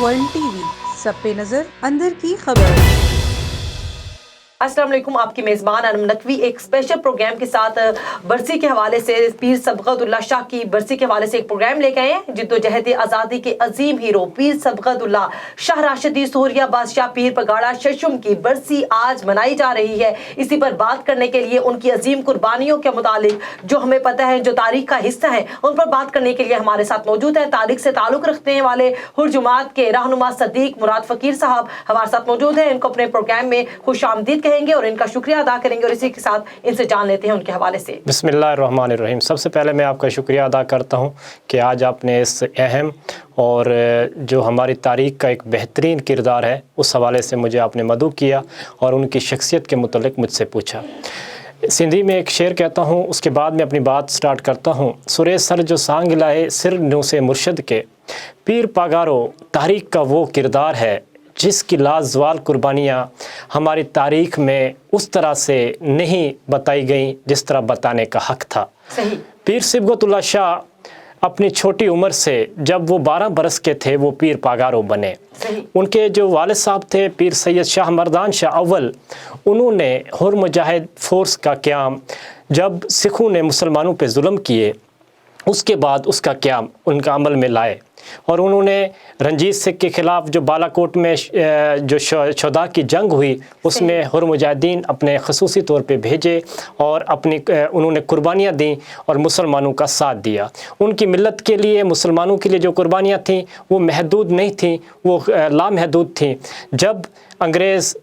World TV, सब पे नजर, अंदर की खबर। अस्सलाम वालेकुम, आपकी मेज़बान अनम नकवी एक स्पेशल प्रोग्राम के साथ बरसी के हवाले से पीर सबकतुल्लाह शाह की बरसी के हवाले से एक प्रोग्राम लेके आए हैं। जिद्दोजहद आज़ादी के अजीम हीरो पीर सबकतुल्लाह शाह राशिदी सूरिया बादशाह पीर पगाड़ा शशुम की बरसी आज मनाई जा रही है। इसी पर बात करने के लिए, उनकी अजीम कुर्बानियों के मुतालिक जो हमें पता है, जो तारीख का हिस्सा है, उन पर बात करने के लिए हमारे साथ मौजूद है तारीख से ताल्लुक़ रखने वाले हुर्जुमात के रहनुमा सदीक मुराद फ़कीर साहब हमारे साथ मौजूद हैं। इनको अपने प्रोग्राम में खुश आमदीद कहेंगे और इनका शुक्रिया अदा करेंगे और इसी के साथ इनसे जान लेते हैं उनके हवाले से। बिस्मिल्लाहिर्रहमानिर्रहीम। सबसे पहले मैं आपका शुक्रिया अदा करता हूँ कि आज आपने इस अहम और जो हमारी तारीख़ का एक बेहतरीन किरदार है उस हवाले से मुझे आपने मदऊ किया और उनकी शख्सियत के मुतल्लिक़ मुझसे पूछा। सिंधी में एक शेर कहता हूँ, उसके बाद मैं अपनी बात स्टार्ट करता हूँ। सुरे सर जो सांग लाए सिर नो से मुर्शद के, पीर पागारो तारीख़ का वो किरदार है जिसकी लाजवाल कुर्बानियाँ हमारी तारीख़ में उस तरह से नहीं बताई गई जिस तरह बताने का हक़ था। सही। पीर सिबगतुल्लाह शाह अपनी छोटी उम्र से जब वो 12 बरस के थे वो पीर पागारो बने। सही। उनके जो वालिद साहब थे पीर सैयद शाह मर्दान शाह अव्वल, उन्होंने हुर मुजाहिद फ़ोर्स का क़याम, जब सिखों ने मुसलमानों पे जुल्म किए उसके बाद उसका क़याम उनका अमल में लाए और उन्होंने रंजीत सिख के ख़िलाफ़ जो बालाकोट में जो शुहदा की जंग हुई उसमें हुर मुजाहिदीन अपने ख़ुसूसी तौर पे भेजे और उन्होंने कुर्बानियाँ दी और मुसलमानों का साथ दिया। उनकी मिल्लत के लिए, मुसलमानों के लिए जो कुर्बानियाँ थीं वो महदूद नहीं थीं, वो लामहदूद थीं। जब अंग्रेज़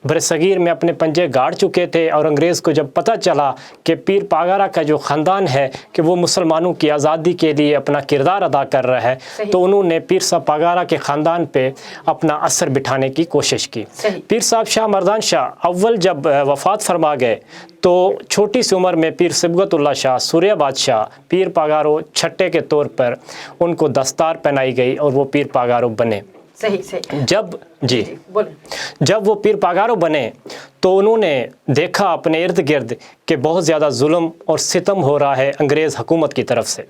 बरसगीर में अपने पंजे गाड़ चुके थे और अंग्रेज़ को जब पता चला कि पीर पागारा का जो ख़ानदान है कि वो मुसलमानों की आज़ादी के लिए अपना किरदार अदा कर रहा है, तो उन्होंने पीर साहब पागारा के ख़ानदान पे अपना असर बिठाने की कोशिश की। पीर साहब शाह मर्दान शाह अव्वल जब वफ़ात फरमा गए तो छोटी सी उम्र में पीर सिबगतुल्लाह शाह सूरिया बादशाह पीर पागारो छठे के तौर पर उनको दस्तार पहनाई गई और वो पीर पागारो बने। सही। जब वो पीर पागारो बने तो उन्होंने देखा अपने इर्द गिर्द कि बहुत ज़्यादा जुल्म और सितम हो रहा है अंग्रेज़ हुकूमत की तरफ से,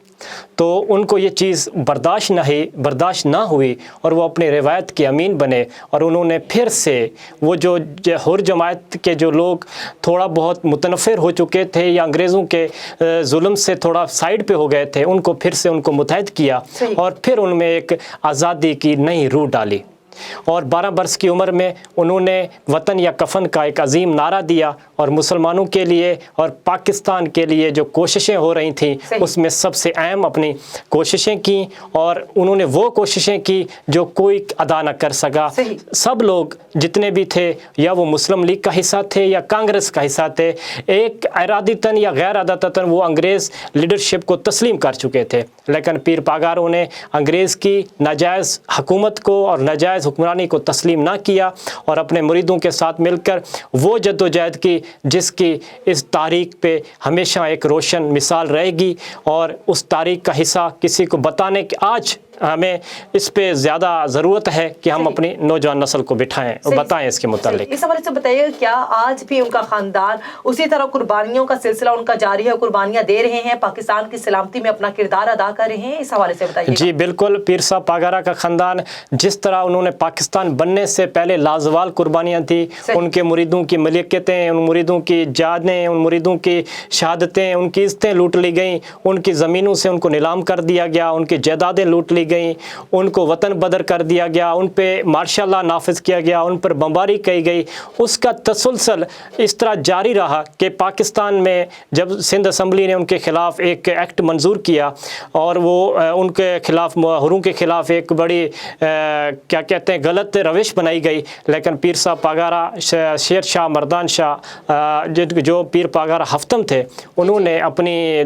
तो उनको ये चीज़ बर्दाश्त ना हुई और वो अपने रिवायत के अमीन बने और उन्होंने फिर से वो जो हुर जमात के जो लोग थोड़ा बहुत मुतनफ़िर हो चुके थे या अंग्रेज़ों के जुल्म से थोड़ा साइड पे हो गए थे, उनको फिर से उनको मुतहद किया और फिर उनमें एक आज़ादी की नई रूह डाली और 12 बरस की उम्र में उन्होंने वतन या कफन का एक अजीम नारा दिया और मुसलमानों के लिए और पाकिस्तान के लिए जो कोशिशें हो रही थीं उसमें सबसे अहम अपनी कोशिशें की और उन्होंने वो कोशिशें की जो कोई अदा न कर सका। सब लोग जितने भी थे, या वो मुस्लिम लीग का हिस्सा थे या कांग्रेस का हिस्सा थे, एक इरादतन या गैर इरादतन वो अंग्रेज़ लीडरशिप को तस्लीम कर चुके थे। लेकिन पीर पागारों ने अंग्रेज़ की नाजायज़ हुकूमत को और नाजायज़ हुक्मरानी को तस्लीम ना किया और अपने मुरीदों के साथ मिलकर वो जद्दोजहद की जिसकी इस तारीख़ पे हमेशा एक रोशन मिसाल रहेगी और उस तारीख़ का हिस्सा किसी को बताने के आज हमें इस पे ज़्यादा ज़रूरत है कि हम अपनी नौजवान नस्ल को बिठाएं और बताएं इसके मुतालिक। इस हवाले से बताइए, क्या आज भी उनका ख़ानदान उसी तरह कुर्बानियों का सिलसिला उनका जारी है, कुर्बानियाँ दे रहे हैं, पाकिस्तान की सलामती में अपना किरदार अदा कर रहे हैं? इस हवाले से बताइए। जी बिल्कुल, पीर साहब पागारा का ख़ानदान जिस तरह उन्होंने पाकिस्तान बनने से पहले लाजवाल कुर्बानियाँ थी, उनके मुरीदों की मलिकियतें, उन मुरीदों की जानें, उन मुरीदों की शहादतें, उनकी इज़्ज़तें लूट ली गई, उनकी ज़मीनों से उनको नीलाम कर दिया गया, उनकी जायदादें लूट ली गई, उनको वतन बदर कर दिया गया, उन पे मार्शल लॉ नाफिज किया गया, उन पर बमबारी की गई। उसका तसलसल इस तरह जारी रहा कि पाकिस्तान में जब सिंध असम्बली ने उनके ख़िलाफ़ एक एक्ट मंजूर किया और वो उनके ख़िलाफ़ हुरों के ख़िलाफ़ एक बड़ी क्या कहते हैं गलत रविश बनाई गई, लेकिन पीर साहब पागारा शेर शाह मर्दान शाह जो पीर पागारा हफ्तम थे, उन्होंने अपनी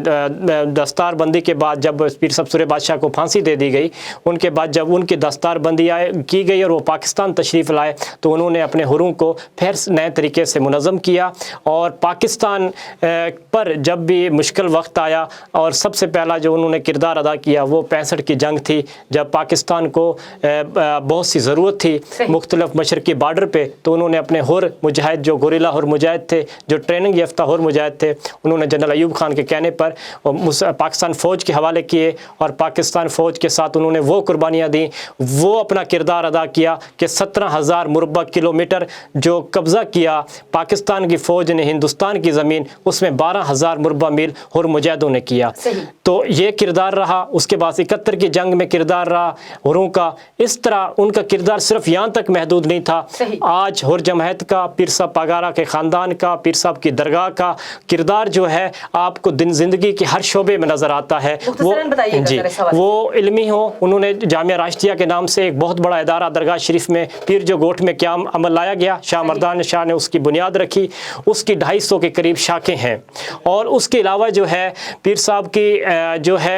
दस्तारबंदी के बाद जब पीर साहब सूरिया बादशाह को फांसी दे दी गई, उनके बाद जब उनकी दस्तारबंदी की गई और वो पाकिस्तान तशरीफ़ लाए तो उन्होंने अपने हुरों को फिर नए तरीके से मुनज़्ज़म किया और पाकिस्तान पर जब भी मुश्किल वक्त आया और सबसे पहला जो उन्होंने किरदार अदा किया वो 65 की जंग थी, जब पाकिस्तान को बहुत सी ज़रूरत थी मुख्तलिफ मशरक़ी बार्डर पे, तो उन्होंने अपने हुर मुजाहिद जो गोरिल्ला हुर मुजाहिद थे, जो ट्रेनिंग याफ्ता हुर मुजाहिद थे, उन्होंने जनरल अयूब खान के कहने पर पाकिस्तान फ़ौज के हवाले किए और पाकिस्तान फ़ौज के साथ साथ उन्होंने वो कुर्बानियाँ दी, वो अपना किरदार अदा किया कि 17,000 मुरबा किलोमीटर जो कब्ज़ा किया पाकिस्तान की फ़ौज ने हिंदुस्तान की ज़मीन, उसमें 12,000 मुरबा मील हुर्र-मुजाहिदों ने किया। तो ये किरदार रहा। उसके बाद 71 की जंग में किरदार रहा हुर्रों का। इस तरह उनका किरदार सिर्फ यहाँ तक महदूद नहीं था। आज हुर्र जमात का, पीर साहब पागारा के ख़ानदान का, पीर साहब की दरगाह का किरदार जो है आपको दिन ज़िंदगी के हर शोबे में नज़र आता है। वो इल्मी हो, उन्होंने जामिया राशिदिया के नाम से एक बहुत बड़ा इदारा दरगाह शरीफ में पीर जो गोठ में क़याम अमल लाया गया, शाह मर्दान शाह ने उसकी बुनियाद रखी। उसकी 250 के करीब शाखें हैं। और उसके अलावा जो है पीर साहब की जो है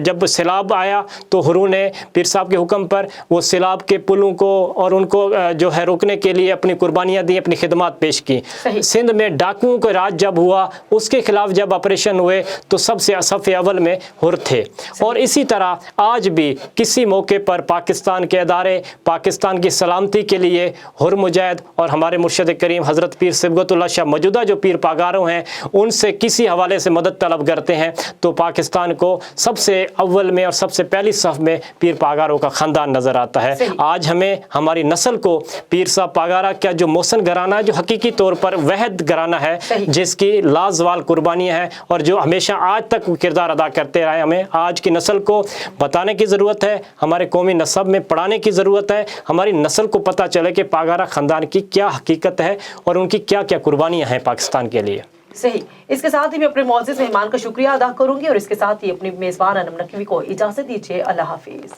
जब सैलाब आया तो हुर्रों ने पीर साहब के हुक्म पर वो सैलाब के पुलों को और उनको जो है रोकने के लिए अपनी कुर्बानियाँ दी, अपनी खिदमत पेश की। सिंध में डाकुओं का राज जब हुआ, उसके खिलाफ जब ऑपरेशन हुए तो सबसे सफ़े अव्वल में हुर्र थे। और इसी तरह आज भी किसी मौके पर पाकिस्तान के अदारे पाकिस्तान की सलामती के लिए हुर्र मुजाहिद और हमारे मुर्शिद करीम हज़रत पीर सिबगतुल्लाह शाह मौजूदा जो पीर पागारों हैं उनसे किसी हवाले से मदद तलब करते हैं तो पाकिस्तान को सबसे अव्वल में और सबसे पहली सफ़ में पीर पागारों का ख़ानदान नज़र आता है। आज हमें हमारी नस्ल को पीर साहब पागारा का जो मोहसिन घराना है, जो हकीकी तौर पर वहद घराना है, जिसकी लाजवाल कुर्बानियाँ हैं और जो हमेशा आज तक किरदार अदा करते रहे, हमें आज की नस्ल को बताने की ज़रूरत है, हमारे कौमी नसब में पढ़ाने की ज़रूरत है। हमारी नस्ल को पता चले कि पागारा ख़ानदान की क्या हकीकत है और उनकी क्या क्या कुर्बानियाँ हैं पाकिस्तान के लिए। सही। इसके साथ ही मैं अपने मौजूद मेहमान का शुक्रिया अदा करूंगी और इसके साथ ही अपनी मेज़बान अनम नकवी को इजाज़त दीजिए। अल्लाह हाफिज़।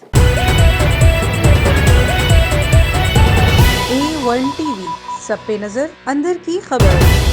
A1 TV, सब पे नज़र, अंदर की खबर।